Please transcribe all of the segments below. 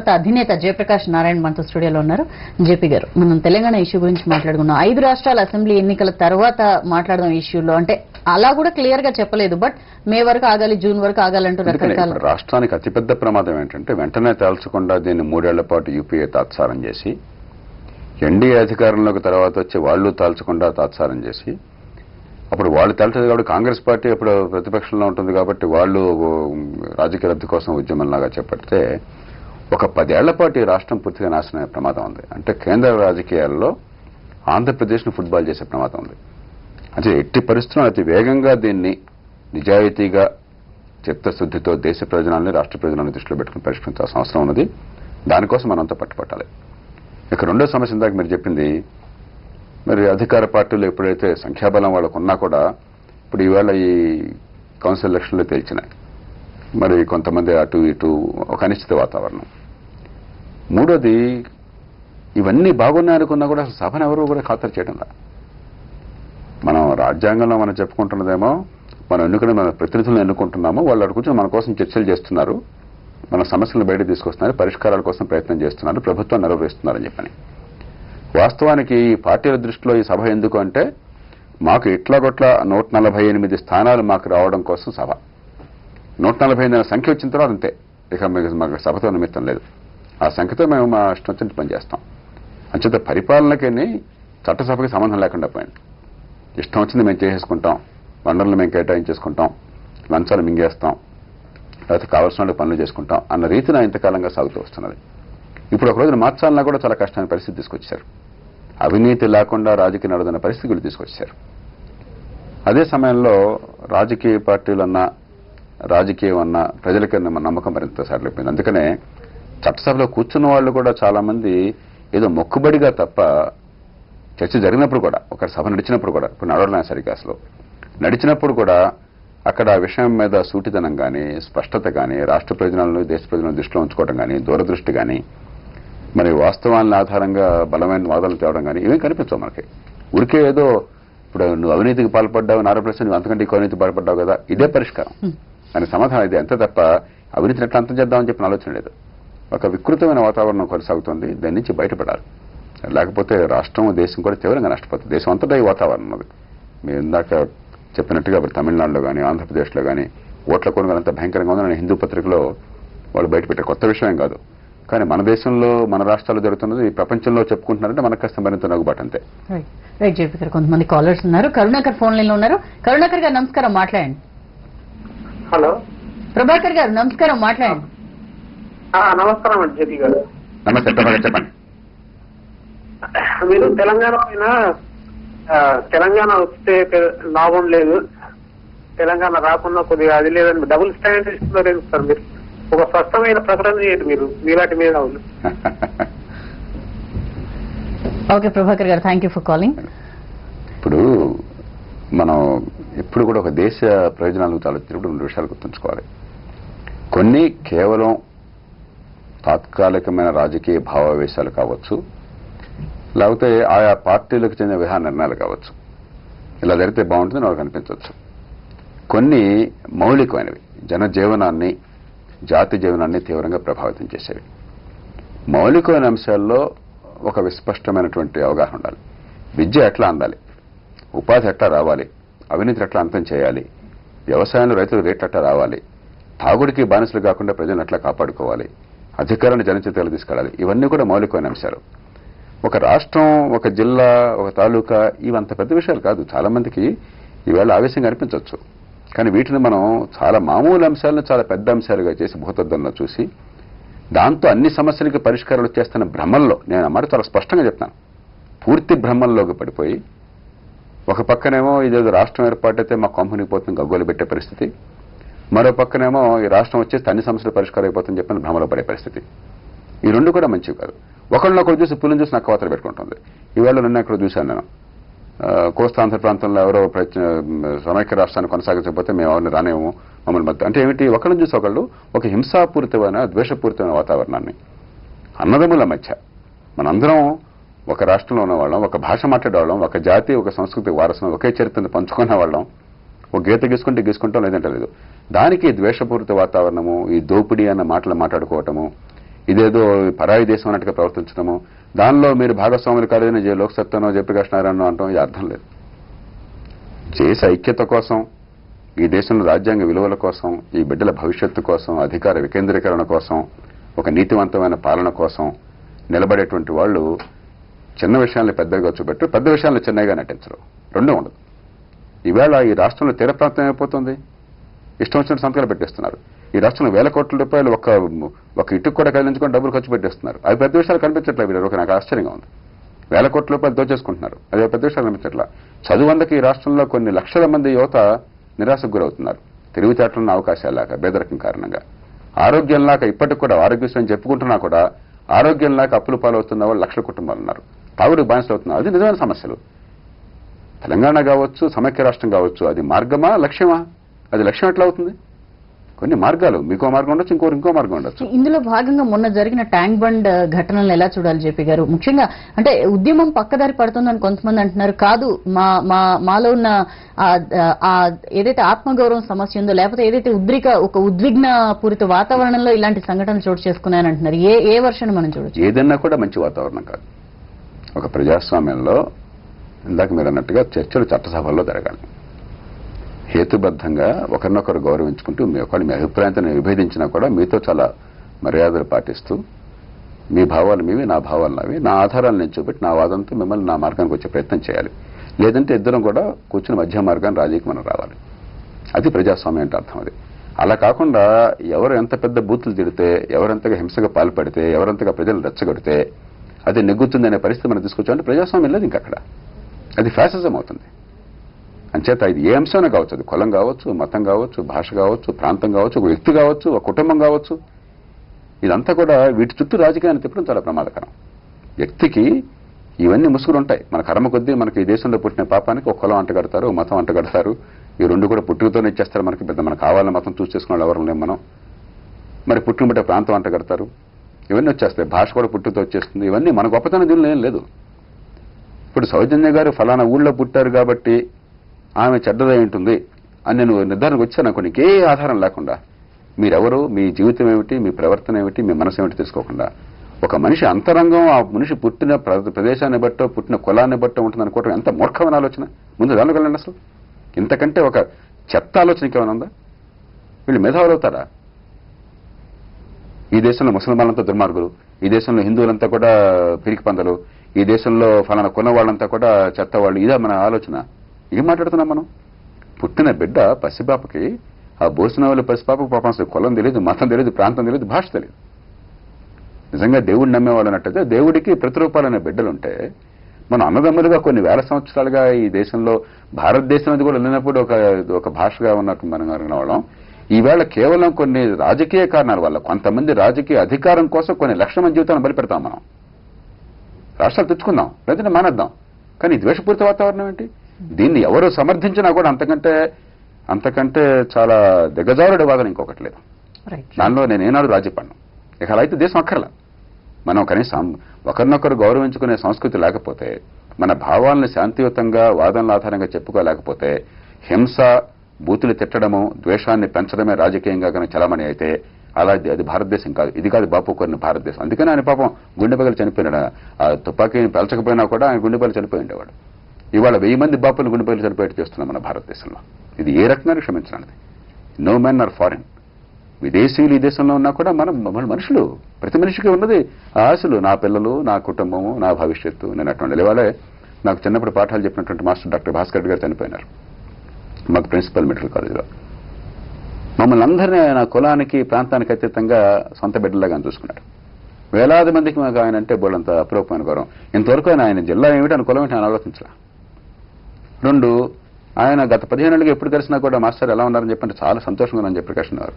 భారత అధినేత జయప్రకాష్ నారాయణ మనతో స్టూడియోలో ఉన్నారు. జేపీ గారు, మనం తెలంగాణ ఇష్యూ గురించి మాట్లాడుకున్నాం. 5 రాష్ట్రాల అసెంబ్లీ ఎన్నికల తర్వాత మాట్లాడదాం ఇష్యూలో. అంటే అలా కూడా క్లియర్ గా చెప్పలేదు, బట్ మే వరకు ఆగాలి, జూన్ వరకు ఆగాలంటూ రకరకాల. రాష్ట్రానికి అతిపెద్ద ప్రమాదం ఏంటంటే వెంటనే తేల్చకుండా దీన్ని 3 ఏళ్ల పాటు యూపీఏ తాత్సారం చేసి, ఎన్డీఏ అధికారంలోకి తర్వాత వచ్చి వాళ్ళు తాల్చకుండా తాత్సారం చేసి, అప్పుడు వాళ్ళు తేల్చదు కాబట్టి కాంగ్రెస్ పార్టీ అప్పుడు ప్రతిపక్షంలో ఉంటుంది కాబట్టి వాళ్ళు రాజకీయ రద్దు కోసం ఉద్యమంలాగా చేపడితే ఒక 10 ఏళ్ల పాటు ఈ రాష్ట్రం పూర్తిగా నాశనమయ్యే ప్రమాదం ఉంది. అంటే కేంద్ర రాజకీయాల్లో ఆంధ్రప్రదేశ్ను ఫుట్బాల్ చేసే ప్రమాదం ఉంది. అంటే ఎట్టి పరిస్థితుల్లో అతి వేగంగా దీన్ని నిజాయితీగా చిత్తశుద్ధితో దేశ ప్రయోజనాలని రాష్ట్ర ప్రయోజనాలను దృష్టిలో పెట్టుకుని పరిష్కరించాల్సిన అవసరం ఉన్నది. దానికోసం మనంతా పట్టుపట్టాలి. ఇక రెండో సమస్య ఇందాక మీరు చెప్పింది, మరి అధికార పార్టీలు ఎప్పుడైతే సంఖ్యాబలం వాళ్ళకు ఉన్నా కూడా ఇప్పుడు ఈవేళ ఈ కౌన్సిల్ ఎలక్షన్లో తేల్చినాయి. మరి కొంతమంది అటు ఇటు ఒక అనిశ్చిత వాతావరణం. మూడోది, ఇవన్నీ బాగున్నాయనుకున్నా కూడా అసలు సభను ఎవరు కూడా ఖాతరు చేయడంలా. మనం రాజ్యాంగంలో మనం చెప్పుకుంటున్నదేమో మనం మన ప్రతినిధులను ఎన్నుకుంటున్నాము, వాళ్ళు అటు కూర్చొని మన కోసం చర్చలు చేస్తున్నారు, మన సమస్యలను బయట తీసుకొస్తున్నారు, పరిష్కారాల కోసం ప్రయత్నం చేస్తున్నారు, ప్రభుత్వం నెరవేరుస్తున్నారని చెప్పని. వాస్తవానికి ఈ పార్టీల దృష్టిలో ఈ సభ ఎందుకు అంటే, మాకు ఇట్లాగొట్ల 148 స్థానాలు మాకు రావడం కోసం సభ. 148 సంఖ్య వచ్చిన తర్వాత అంతే, ఇక మాకు సభతో నిమిత్తం లేదు. ఆ సంఖ్యతో మేము మా ఇష్టం వచ్చినట్టు పనిచేస్తాం. అంచేత పరిపాలనకి చట్టసభకి సంబంధం లేకుండా పోయింది. ఇష్టం వచ్చింది మేము చేసేసుకుంటాం, వనరులు మేము కేటాయించేసుకుంటాం, లంచాలు మింగేస్తాం, లేకపోతే కావాల్సిన పనులు చేసుకుంటాం అన్న రీతిన ఇంతకాలంగా సాగుతూ వస్తున్నది. ఇప్పుడు ఒక రోజున మార్చాలన్నా కూడా చాలా కష్టమైన పరిస్థితి తీసుకొచ్చారు. అవినీతి లేకుండా రాజకీయ నడుదన్న పరిస్థితులు తీసుకొచ్చారు. అదే సమయంలో రాజకీయ పార్టీలన్నా రాజకీయం అన్నా ప్రజలకన్నా నమ్మకం మరింత సడలిపోయింది. అందుకనే చట్టసభలో కూర్చున్న వాళ్ళు కూడా చాలా మంది ఏదో మొక్కుబడిగా తప్ప, చర్చ జరిగినప్పుడు కూడా, ఒక సభ నడిచినప్పుడు కూడా, ఇప్పుడు నడవడం సరిగ్గా అసలు నడిచినప్పుడు కూడా అక్కడ ఆ విషయం మీద సూటిదనం కానీ, స్పష్టత కానీ, రాష్ట్ర ప్రయోజనాలను దేశ ప్రయోజనాలను దృష్టిలో ఉంచుకోవడం కానీ, దూరదృష్టి కానీ, మరి వాస్తవాలను ఆధారంగా బలమైన వాదనలు తేవడం కానీ ఇవేం కనిపించవు మనకి. ఉరికే ఏదో ఇప్పుడు నువ్వు అవినీతికి పాల్పడ్డావు, నారప్రశ్న నువ్వు అంతకంటే ఎక్కువ అవినీతికి పాల్పడ్డావు కదా, ఇదే పరిష్కారం దానికి సమాధానం ఇదే, అంతే తప్ప అవినీతిని ఎట్లా అంతం చేద్దామని చెప్పిన ఆలోచన లేదు. ఒక వికృతమైన వాతావరణం కొనసాగుతుంది, దాని నుంచి బయటపడాలి. లేకపోతే రాష్ట్రం దేశం కూడా తీవ్రంగా నష్టపోతుంది. దేశం అంతటా ఈ వాతావరణం ఉన్నది. మీరు ఇందాక చెప్పినట్టుగా ఇప్పుడు తమిళనాడులో కానీ ఆంధ్రప్రదేశ్లో కానీ ఓట్ల కొనుగోలు అంతా భయంకరంగా ఉందని హిందూ పత్రికలో వాళ్ళు బయటపెట్టారు. కొత్త విషయం కాదు, కానీ మన దేశంలో మన రాష్ట్రాల్లో జరుగుతున్నది ప్రపంచంలో చెప్పుకుంటున్నారంటే మనకు కాస్త మరింత నగుబాటు అంతే. రైట్ జేపీ గారు, కొంతమంది కాలర్స్ ఉన్నారు. కరుణాకర్ ఫోన్ లైన్ లో ఉన్నారు. కరుణాకర్ గారు నమస్కారం, మాట్లాడండి. హలో ప్రభాకర్ గారు నమస్కారం, మాట్లాడండి. నమస్కారం అండి జేపీ గారు. నమస్తే ప్రభాకర్, చెప్పండి. మీరు తెలంగాణ పైన తెలంగాణ వస్తే లాభం లేదు, తెలంగాణ రాకుండా కొద్దిగా అది లేదని డబుల్ స్టాండర్డ్ ఇస్తున్నారు సార్. మీరు ఒక స్పష్టమైన ప్రకటన చేయండి మీరు మీలాంటి మీద. ఓకే ప్రభాకర్ గారు, థ్యాంక్ యూ ఫర్ కాలింగ్. ఇప్పుడు మనం ఎప్పుడు కూడా ఒక దేశ ప్రయోజనాలకు ఆలోచించినప్పుడు 2 విషయాలు గుర్తుంచుకోవాలి. కొన్ని కేవలం తాత్కాలికమైన రాజకీయ భావావేశాలు కావచ్చు, లేకపోతే ఆయా పార్టీలకు చెందిన విధాన నిర్ణయాలు కావచ్చు. ఇలా జరిగితే బాగుంటుందని వాళ్ళకి అనిపించవచ్చు. కొన్ని మౌలికమైనవి, జనజీవనాన్ని, జాతి జీవనాన్ని తీవ్రంగా ప్రభావితం చేసేవి. మౌలికమైన అంశాల్లో ఒక విస్పష్టమైనటువంటి అవగాహన ఉండాలి. విద్య ఎట్లా అందాలి, ఉపాధి ఎట్లా రావాలి, అవినీతి ఎట్లా అంతం చేయాలి, వ్యవసాయంలో రైతుల రేట్లు ఎట్లా రావాలి, తాగుడికి బానిసలు కాకుండా ప్రజలను ఎట్లా కాపాడుకోవాలి, అధికారాన్ని జనచేతలు తీసుకెళ్ళాలి. ఇవన్నీ కూడా మౌలికమైన అంశాలు. ఒక రాష్ట్రం, ఒక జిల్లా, ఒక తాలూకా ఇవంత పెద్ద విషయాలు కాదు. చాలా మందికి ఈవేళ ఆవేశంగా అనిపించవచ్చు, కానీ వీటిని మనం చాలా మామూలు అంశాలను చాలా పెద్ద అంశాలుగా చేసి భూతద్దంలో చూసి దాంతో అన్ని సమస్యలకి పరిష్కారాలు చేస్తున్న భ్రమల్లో, నేను ఆ మాట చాలా స్పష్టంగా చెప్తాను, పూర్తి భ్రమల్లోకి పడిపోయి ఒక పక్కనేమో ఇదేదో రాష్ట్రం ఏర్పాటైతే మా కంపెనీకి పోతుంది గగ్గోలు పెట్టే పరిస్థితి, మరో పక్కనేమో ఈ రాష్ట్రం వచ్చేస్తే అన్ని సమస్యలు పరిష్కారం అయిపోతుందని చెప్పిన భ్రమలో పడే పరిస్థితి. ఈ రెండు కూడా మంచివి కాదు. ఒకళ్ళనొకరు చూసి పుల్లని చూసి నాకు కోతలు పెట్టుకుంటుంది. ఈవేళ నిన్న ఇక్కడ చూశాను నేను, కోస్తాంధ్ర ప్రాంతంలో ఎవరో సమైక్య రాష్ట్రాన్ని కొనసాగించకపోతే మేము ఎవరిని రానేమో, మమ్మల్ని మధ్య అంటే ఏమిటి, ఒకళ్ళని చూసి ఒకళ్ళు ఒక హింసాపూరితమైన ద్వేషపూరితమైన వాతావరణాన్ని, అన్నదమ్ముల మధ్య మనందరం ఒక రాష్ట్రంలో ఉన్నవాళ్ళం, ఒక భాష మాట్లాడేవాళ్ళం, ఒక జాతి, ఒక సంస్కృతి వారసును, ఒకే చరిత్రను పంచుకున్న వాళ్ళం, ఒక గీత గీసుకుంటాం లేదంటే లేదు. దానికి ద్వేషపూరిత వాతావరణము, ఈ దోపిడీ అన్న మాటలు మాట్లాడుకోవటము, ఇదేదో పరాయి దేశం అన్నట్టుగా ప్రవర్తించడము, దానిలో మీరు భాగస్వాములు కాలేదని లోక్సత్తనో జయప్రకాష్ నారాయణ అంటాం, ఇది అర్థం లేదు. దేశ ఐక్యత కోసం, ఈ దేశంలో రాజ్యాంగ విలువల కోసం, ఈ బిడ్డల భవిష్యత్తు కోసం, అధికార వికేంద్రీకరణ కోసం, ఒక నీతివంతమైన పాలన కోసం నిలబడేటువంటి వాళ్ళు చిన్న విషయాన్ని పెద్దగా చూపెట్టు, పెద్ద విషయాలను చిన్నగా నటించరు, రెండూ ఉండదు. ఈవేళ ఈ రాష్ట్రంలో తీర ప్రాంతం అయిపోతుంది, ఇష్టం వచ్చిన సంతకాలు పెట్టేస్తున్నారు. ఈ రాష్ట్రంలో వేల కోట్ల రూపాయలు ఒక ఇటుకు కూడా కదిలించుకొని డబ్బులు ఖర్చు పెట్టేస్తున్నారు. అవి పెద్ద విషయాలు కనిపించట్లేదు వీళ్ళు, నాకు ఆశ్చర్యంగా ఉంది. వేల కోట్ల రూపాయలు దోచేసుకుంటున్నారు, అదే పెద్ద విషయాలు కనిపించట్లా. చదువందకి ఈ రాష్ట్రంలో కొన్ని లక్షల మంది యువత నిరాశకు గురవుతున్నారు, తెలివితేటలున్న అవకాశాలు లేక, పేదరికం కారణంగా. ఆరోగ్యం లేక ఇప్పటికి కూడా ఆరోగ్యశ్రీ చెప్పుకుంటున్నా కూడా ఆరోగ్యం లేక అప్పులు పాలవుతున్న వాళ్ళు లక్షల కుటుంబాలు ఉన్నారు, తాగుడు బానిసలు అవుతున్నారు. అది నిజమైన సమస్యలు. తెలంగాణ కావచ్చు, సమైక్య రాష్ట్రం కావచ్చు, అది మార్గమా లక్ష్యమా? అది లక్ష్యం ఎట్లా అవుతుంది? కొన్ని మార్గాలు, మీకో మార్గం ఉండొచ్చు, ఇంకో మార్గం ఉండొచ్చు. ఇందులో భాగంగా మొన్న జరిగిన ట్యాంక్ బండ్ ఘటనలు ఎలా చూడాలి జేపీ గారు? ముఖ్యంగా అంటే ఉద్యమం పక్కదారి పడుతుందని కొంతమంది అంటున్నారు. కాదు, మాలో ఉన్న ఏదైతే ఆత్మగౌరవం సమస్య ఉందో, లేకపోతే ఏదైతే ఒక ఉద్విగ్న పూరిత వాతావరణంలో ఇలాంటి సంఘటనలు చోటు చేసుకున్నాయని అంటున్నారు. ఏ వర్షన్ మనం చూడొచ్చు? ఏదన్నా కూడా మంచి వాతావరణం కాదు. ఒక ప్రజాస్వామ్యంలో ఇందాక మీరు అన్నట్టుగా చర్చలు చట్టసభల్లో జరగాలి. హేతుబద్ధంగా ఒకరినొకరు గౌరవించుకుంటూ మీ అభిప్రాయంతో విభేదించినా కూడా మీతో చాలా మర్యాదలు పాటిస్తూ, మీ భావాలు మీవి, నా భావాలు నావి, నా ఆధారాలు నేను చూపెట్టి నా వాదంతో మిమ్మల్ని నా మార్గానికి వచ్చే ప్రయత్నం చేయాలి. లేదంటే ఇద్దరం కూడా కూర్చుని మధ్య మార్గాన్ని రాజీకి మనం రావాలి. అది ప్రజాస్వామ్యం అంటే అర్థం. అది అలా కాకుండా ఎవరు ఎంత పెద్ద బూతులు తిడితే, ఎవరెంతగా హింసగా పాల్పడితే, ఎవరెంతగా ప్రజలు రెచ్చగొడితే అది నెగ్గుతుందనే పరిస్థితి మనం తీసుకొచ్చామంటే ప్రజాస్వామ్యం లేదు ఇంకక్కడ. అది ఫ్యాసిజం అవుతుంది. అంచేత ఇది ఏ అంశమైనా కావచ్చు, అది కులం కావచ్చు, మతం కావచ్చు, భాష కావచ్చు, ప్రాంతం కావచ్చు, ఒక వ్యక్తి కావచ్చు, ఒక కుటుంబం కావచ్చు, ఇదంతా కూడా వీటి చుట్టూ రాజకీయాన్ని తిప్పడం చాలా ప్రమాదకరం. వ్యక్తికి ఇవన్నీ ముసుగులు ఉంటాయి. మన కర్మ కొద్దీ మనకి ఈ దేశంలో పుట్టిన పాపానికి ఒక కులం అంటగడతారు, మతం అంటగడతారు. ఈ రెండు కూడా పుట్టుకతోనే ఇచ్చేస్తారు మనకి. పెద్ద మనకు కావాలని మతం చూస్ చేసుకున్న వాళ్ళు ఎవరు లేం మనం. మరి పుట్టుని బట్టే ప్రాంతం అంటగడతారు, ఇవన్నీ వచ్చేస్తాయి. భాష కూడా పుట్టుతో వచ్చేస్తుంది. ఇవన్నీ మన గొప్పతనం దీనిలో ఏం లేదు. ఇప్పుడు సౌజన్య గారు ఫలానా ఊళ్ళో పుట్టారు కాబట్టి ఆమె చెడ్డదై ఉంటుంది అని నేను నిర్ధారణకు వచ్చాను అనుకోండి, ఇంకే ఆధారం లేకుండా. మీరెవరు, మీ జీవితం ఏమిటి, మీ ప్రవర్తన ఏమిటి, మీ మనసు ఏమిటి తెలుసుకోకుండా ఒక మనిషి అంతరంగం ఆ మనిషి పుట్టిన ప్రదేశాన్ని బట్టో, పుట్టిన కులాన్ని బట్టో ఉంటుంది అనుకోవటం ఎంత మూర్ఖమైన ఆలోచన. ముందు దానిలోకి వెళ్ళండి. అసలు ఇంతకంటే ఒక చెత్త ఆలోచనకి ఏమైనా ఉందా? వీళ్ళు మేధావులు అవుతారా? ఈ దేశంలో ముసల్మాన్లంతా దుర్మార్గులు, ఈ దేశంలో హిందువులంతా కూడా పిరికి పందలు, ఈ దేశంలో ఫలానా కొన్న వాళ్ళంతా కూడా చెత్త వాళ్ళు. ఇదా మన ఆలోచన? ఏం మాట్లాడుతున్నాం మనం? పుట్టిన బిడ్డ పసిపాపకి, ఆ భోజన వాళ్ళ పసిపాపకు పాపం అసలు కులం తెలియదు, మతం తెలియదు, ప్రాంతం తెలియదు, భాష తెలియదు. నిజంగా దేవుడిని నమ్మేవాళ్ళు అన్నట్టయితే దేవుడికి ప్రతిరూపాలనే బిడ్డలుంటే, మనం అన్నదమ్ములుగా కొన్ని వేల సంవత్సరాలుగా ఈ దేశంలో, భారతదేశం అది కూడా వెళ్ళినప్పుడు ఒక భాషగా ఉన్నట్టు మనం అడిగిన వాళ్ళం. ఈవేళ కేవలం కొన్ని రాజకీయ కారణాల వల్ల, కొంతమంది రాజకీయ అధికారం కోసం కొన్ని లక్షల మంది జీవితాలను బలిపెడతాం మనం. రాష్ట్రాలు తెచ్చుకుందాం, లేదంటే మానేద్దాం. కానీ ద్వేషపూరిత వాతావరణం ఏంటి? దీన్ని ఎవరు సమర్థించినా కూడా అంతకంటే చాలా దిగజారుడి వాదన ఇంకొకటి లేదు. దానిలో నేను ఏనాడు రాజీ పడ్ను. ఇక అలా అయితే దేశం అక్కర్లా. మనం కనీసం ఒకరినొకరు గౌరవించుకునే సంస్కృతి లేకపోతే, మన భావాలను శాంతియుతంగా వాదనల ఆధారంగా చెప్పుకోలేకపోతే, హింస, బూతులు తిట్టడము, ద్వేషాన్ని పెంచడమే రాజకీయంగా కనుక చలమణి అయితే అది భారతదేశం కాదు. ఇది కాదు బాపు కొన్ని భారతదేశం. అందుకని ఆయన పాపం గుండె పగలు చనిపోయినాడు. ఆ తుపాకీని పెంచకపోయినా కూడా ఆయన గుండె పగలు చనిపోయి ఉండేవాడు. ఇవాళ 1000 మంది బాపులు గుండె పగలు చనిపోయేట్టు చేస్తున్నాం మన భారతదేశంలో. ఇది ఏ రకంగా క్షమించడానికి? No men are foreign. విదేశీయులు ఈ దేశంలో ఉన్నా కూడా మన మనుషులు, ప్రతి మనిషికి ఉన్నది ఆశలు. నా పిల్లలు, నా కుటుంబము, నా భవిష్యత్తు. నేను అటువంటి ఇవాళే నాకు చిన్నప్పుడు పాఠాలు చెప్పినటువంటి మాస్టర్ డాక్టర్ భాస్కర్ రెడ్డి గారు చనిపోయినారు. మాకు ప్రిన్సిపల్ మెడికల్ కాలేజీలో. మమ్మల్ని అందరినీ ఆయన కులానికి, ప్రాంతానికి అతీతంగా సొంత బిడ్డలాగా చూసుకున్నాడు. వేలాది మందికి మాకు ఆయన అంటే బోళ్ళంత అప్రూపమైన గౌరవం. ఇంతవరకు ఆయన జిల్లా ఏమిటి, ఆయన కులం ఏంటి ఆయన ఆలోచించరా. 2, ఆయన గత 15 ఏళ్ళుగా ఎప్పుడు కలిసినా కూడా మాస్టర్ ఎలా ఉన్నారని చెప్పంటే చాలా సంతోషంగా ఉన్నారని చెప్పి ప్రకాష్ ఉన్నారు.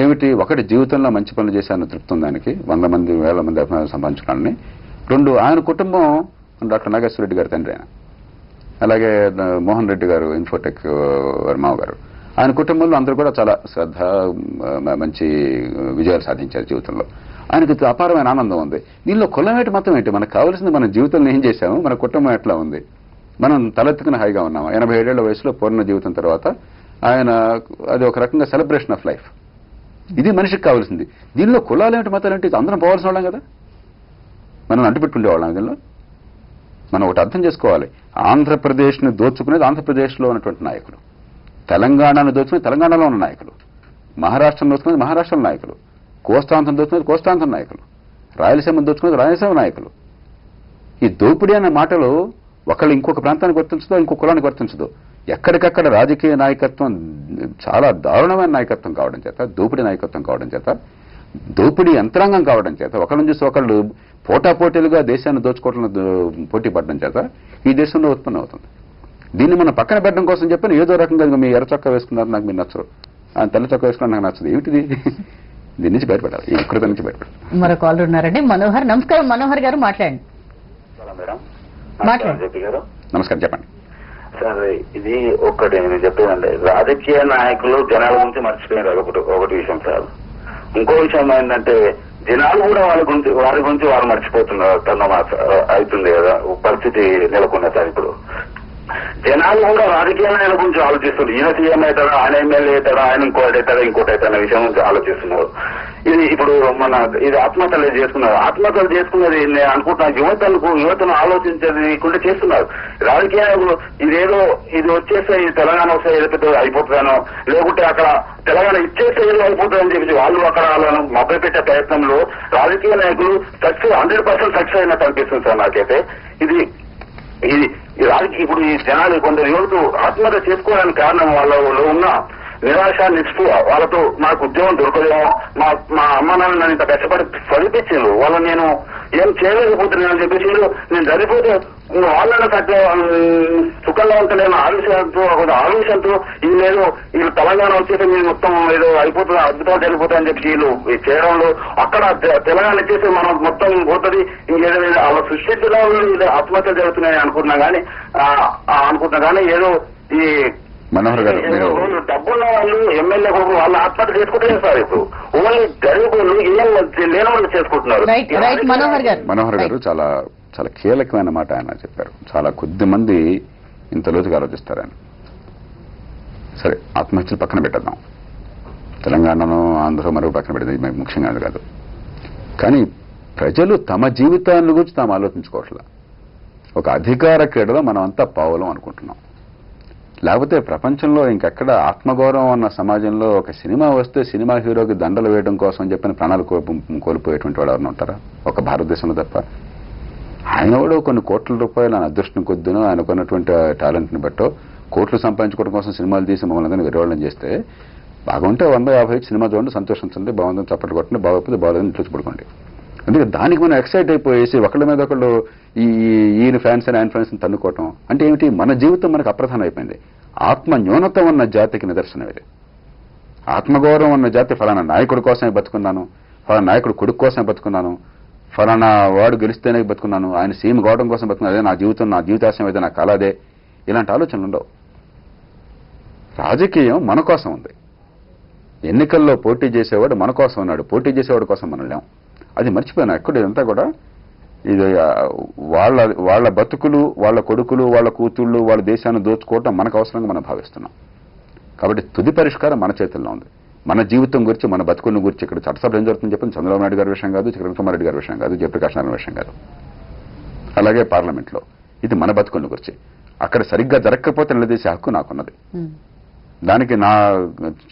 ఏమిటి, 1 జీవితంలో మంచి పనులు చేశారని తృప్తి ఉంది ఆయనకి, 100 మంది 1000 మంది అభిమానులు సంపాదించుకోవాలని. 2, ఆయన కుటుంబం డాక్టర్ నాగేశ్వర రెడ్డి గారి తండ్రి ఆయన, అలాగే మోహన్ రెడ్డి గారు ఇన్ఫోటెక్ వర్మ గారు, ఆయన కుటుంబంలో అందరూ కూడా చాలా శ్రద్ధ, మంచి విజయాలు సాధించారు జీవితంలో. ఆయనకి అపారమైన ఆనందం ఉంది. దీనిలో కులం ఏంటి, మతం ఏంటి? మనకు కావాల్సింది మన జీవితంలో ఏం చేశాము, మన కుటుంబం ఎట్లా ఉంది, మనం తలెత్తుకుని హాయిగా ఉన్నాము. 87 ఏళ్ల వయసులో పూర్ణ జీవితం తర్వాత ఆయన అది ఒక రకంగా సెలబ్రేషన్ ఆఫ్ లైఫ్. ఇది మనిషికి కావాల్సింది. దీనిలో కులాలు ఏమిటి, మతాలు ఏంటి, అందరం పోవాల్సిన వాళ్ళం కదా, మనం అంటుపెట్టుకుండేవాళ్ళం. దీనిలో మనం ఒకటి అర్థం చేసుకోవాలి, ఆంధ్రప్రదేశ్ని దోచుకునేది ఆంధ్రప్రదేశ్లో ఉన్నటువంటి నాయకులు, తెలంగాణను దోచుకునేది తెలంగాణలో ఉన్న నాయకులు, మహారాష్ట్రను దోచుకునేది మహారాష్ట్రలో నాయకులు, కోస్తాంధ్రను దోచుకునేది కోస్తాంధ్ర నాయకులు, రాయలసీమను దోచుకునేది రాయలసీమ నాయకులు. ఈ దోపిడీ అనే మాటలు ఒకళ్ళు ఇంకొక ప్రాంతానికి వర్తించదో, ఇంకొక కులానికి వర్తించదు. ఎక్కడికక్కడ రాజకీయ నాయకత్వం చాలా దారుణమైన నాయకత్వం కావడం చేత, దోపిడీ నాయకత్వం కావడం చేత, దోపిడీ యంత్రాంగం కావడం చేత, ఒకళ్ళ నుంచి ఒకళ్ళు పోటాపోటీలుగా దేశాన్ని దోచుకోవడం పోటీ పడడం చేత ఈ దేశంలో ఉత్పన్నం అవుతుంది. దీన్ని మనం పక్కన పెట్టడం కోసం చెప్పని ఏదో రకంగా మీ ఎర్ర చొక్కా వేసుకున్నారు, నాకు మీరు నచ్చరు, తెల్ల చొక్కా వేసుకున్నారు, నాకు నచ్చదు. ఏమిటిది? దీని నుంచి బయటపడాలి, ఈ వికృత నుంచి బయటపడాలి. మరో కాలర్ ఉన్నారండి, మనోహర్. నమస్కారం మనోహర్ గారు, మాట్లాడండి. నమస్కారం, చెప్పండి సార్. ఇది ఒక్కటి నేను చెప్పేదండి, రాజకీయ నాయకులు జనాల గురించి మర్చిపోయినారు ఒకటి విషయం సార్. ఇంకో విషయం ఏంటంటే జనాలు కూడా వారి గురించి వారు మర్చిపోతున్నారు. అవుతుంది కదా పరిస్థితి నెలకొన్న సార్. ఇప్పుడు జనాలు కూడా రాజకీయ నాయకుల గురించి ఆలోచిస్తున్నారు. ఈయన సీఎం అవుతాడా, ఆయన ఎమ్మెల్యే అవుతాడా, ఆయన ఇంకోటి అవుతాడా, ఇంకోటి అవుతాడా విషయం గురించి ఆలోచిస్తున్నారు. ఇది ఇప్పుడు ఇది ఆత్మహత్యలు చేసుకున్నారు. ఆత్మహత్యలు చేసుకున్నది నేను అనుకుంటున్నా యువతను ఆలోచించేది చేస్తున్నారు రాజకీయ నాయకులు. ఇదేదో ఇది వచ్చేస్తే ఇది తెలంగాణ వస్తే ఏదో అయిపోతుందనో, లేకుంటే అక్కడ తెలంగాణ ఇచ్చేస్తే ఏదో అయిపోతుందని చెప్పి వాళ్ళు అక్కడ వాళ్ళను మభ్యపెట్టే ప్రయత్నంలో రాజకీయ నాయకులు 100% సక్సెస్ అయినట్టు అనిపిస్తుంది సార్ నాకైతే. ఇది ఇప్పుడు ఈ జనాలు కొందరు యువత ఆత్మహత్య చేసుకోవడానికి కారణం వాళ్ళలో ఉన్న నిరాశ, నిస్పృహ. వాళ్ళతో నాకు ఉద్యోగం దొరకదేమో, మా అమ్మ నాన్న నన్ను ఇంత కష్టపడి చదివించారు, వాళ్ళని నేను ఏం చేయలేకపోతున్నాను అని చెప్పేసి నేను చదివిపోతే వాళ్ళని సుఖంగా ఉంటలేను ఆలోచనతో ఇది లేదు, వీళ్ళు తెలంగాణ వచ్చేసి మీరు మొత్తం ఏదో అయిపోతుంది, అద్భుతాలు జరిగిపోతాయని చెప్పి వీళ్ళు చేయడంలో అక్కడ తెలంగాణ వచ్చేసి మనం మొత్తం పోతుంది, ఇంకేదో వాళ్ళ సృష్టించడంలో ఆత్మహత్యలు జరుగుతున్నాయని అనుకుంటున్నా కానీ ఏదో ఈ మనోహర్ గారు, డబ్బున్న వాళ్ళు ఎమ్మెల్యే వాళ్ళు ఆత్మహత్య చేసుకుంటే సార్. ఇప్పుడు ఓన్లీ గరీబ్ వాళ్ళు లేని వాళ్ళు చేసుకుంటున్నారు. మనోహర్ గారు చాలా చాలా కీలకమైన మాట ఆయన చెప్పారు. చాలా కొద్ది మంది ఇంత లోతుగా ఆలోచిస్తారని. సరే, ఆత్మహత్యలు పక్కన పెట్టేద్దాం, తెలంగాణను ఆంధ్ర మరొక పక్కన పెట్టేది ముఖ్యంగా కాదు. కానీ ప్రజలు తమ జీవితాన్ని గురించి తాము ఆలోచించుకోవట్లా. ఒక అధికార క్రీడలో మనం అంతా పావులం అనుకుంటున్నాం. లేకపోతే ప్రపంచంలో ఇంకెక్కడ ఆత్మగౌరవం ఉన్న సమాజంలో ఒక సినిమా వస్తే సినిమా హీరోకి దండలు వేయడం కోసం చెప్పిన ప్రాణాలు కోల్పోయేటువంటి వాడు ఎవరైనా ఉంటారా? ఒక భారతదేశంలో తప్ప. ఆయన కూడా కొన్ని కోట్ల రూపాయలు ఆయన అదృష్టం కొద్దునో ఆయనకున్నటువంటి టాలెంట్ని బట్టో కోట్లు సంపాదించుకోవడం కోసం సినిమాలు తీసి మమ్మల్ని అందరినీ విరవాళ్ళని చేస్తే, బాగుంటే 150 సినిమా చూడండి, సంతోషించండి, బాగుందని చప్పట్లు కొట్టండి, బాగోకపోతే బాగోదని ఇంట్లో పడుకోండి. అందుకే దానికి మనం ఎక్సైట్ అయిపోయేసి ఒకళ్ళ మీద ఒకళ్ళు ఈయన ఫ్యాన్స్ అని ఆయన ఫ్యాన్స్ అని తన్నుకోవటం అంటే ఏమిటి? మన జీవితం మనకు అప్రధానం అయిపోయింది. ఆత్మ న్యూనత ఉన్న జాతికి నిదర్శనం ఇది. ఆత్మగౌరవం ఉన్న జాతి ఫలానా నాయకుడి కోసమే బతుకున్నాను, ఫలానా నాయకుడు కొడుకు కోసమే బతుకున్నాను, ఫలానా వాడు గెలిస్తేనే బతుకున్నాను, ఆయన సీఎం కావడం కోసం బతుకున్నాను, అదే నా జీవితం, నా జీవితాశయం అయితే నా కళ అదే, ఇలాంటి ఆలోచనలు ఉండవు. రాజకీయం మన కోసం ఉంది. ఎన్నికల్లో పోటీ చేసేవాడు మన కోసం ఉన్నాడు, పోటీ చేసేవాడు కోసం మనం లేం. అది మర్చిపోయినా ఎక్కడ ఇదంతా కూడా ఇది వాళ్ళ బతుకులు, వాళ్ళ కొడుకులు, వాళ్ళ కూతుళ్ళు, వాళ్ళ దేశాన్ని దోచుకోవటం మనకు అవసరంగా మనం భావిస్తున్నాం. కాబట్టి తుది పరిష్కారం మన చేతుల్లో ఉంది. మన జీవితం గురించి, మన బతుకులను గురించి ఇక్కడ చట్టసభ ఏం జరుగుతుందని చెప్పి చంద్రబాబు నాయుడు గారి విషయం కాదు, కిరణ్ కుమార్ రెడ్డి గారి విషయం కాదు, జయప్రకాష్ నారాయణ విషయం కాదు. అలాగే పార్లమెంట్లో ఇది మన బతుకుల గురించి. అక్కడ సరిగ్గా జరగకపోతే నిలదీసే హక్కు నాకున్నది. దానికి నా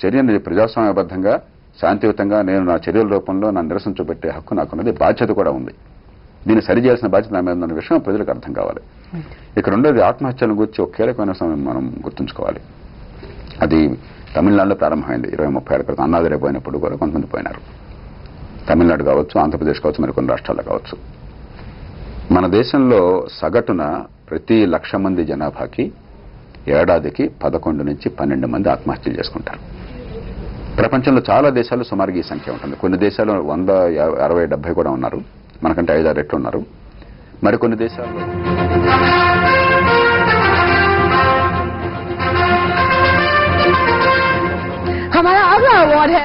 చర్యను ప్రజాస్వామ్యబద్ధంగా శాంతియుతంగా నేను నా చర్యల రూపంలో నా నిరసన చూపెట్టే హక్కు నాకున్నది, బాధ్యత కూడా ఉంది. దీన్ని సరిచేయాల్సిన బాధ్యత నా మీద ఉన్న విషయం ప్రజలకు అర్థం కావాలి. ఇక్కడ ఉండేది ఆత్మహత్యల గురించి ఒక కీలకమైన సమయం మనం గుర్తుంచుకోవాలి. అది తమిళనాడులో ప్రారంభమైంది 20-30 ఏళ్ల క్రితం. అన్నాదిరే పోయినప్పుడు కూడా కొంతమంది పోయినారు. తమిళనాడు కావచ్చు, ఆంధ్రప్రదేశ్ కావచ్చు, మరికొన్ని రాష్ట్రాల్లో కావచ్చు. మన దేశంలో సగటున ప్రతి 1,00,000 మంది జనాభాకి ఏడాదికి 11 నుంచి 12 మంది ఆత్మహత్యలు చేసుకుంటారు. ప్రపంచంలో చాలా దేశాలు సుమారుగా ఈ సంఖ్య ఉంటుంది. కొన్ని దేశాలు 100, 60, 70 కూడా ఉన్నారు, మనకంటే 5-6 రెట్లు ఉన్నారు. మరికొన్ని దేశాల్లో हमारा अगला अवार्ड है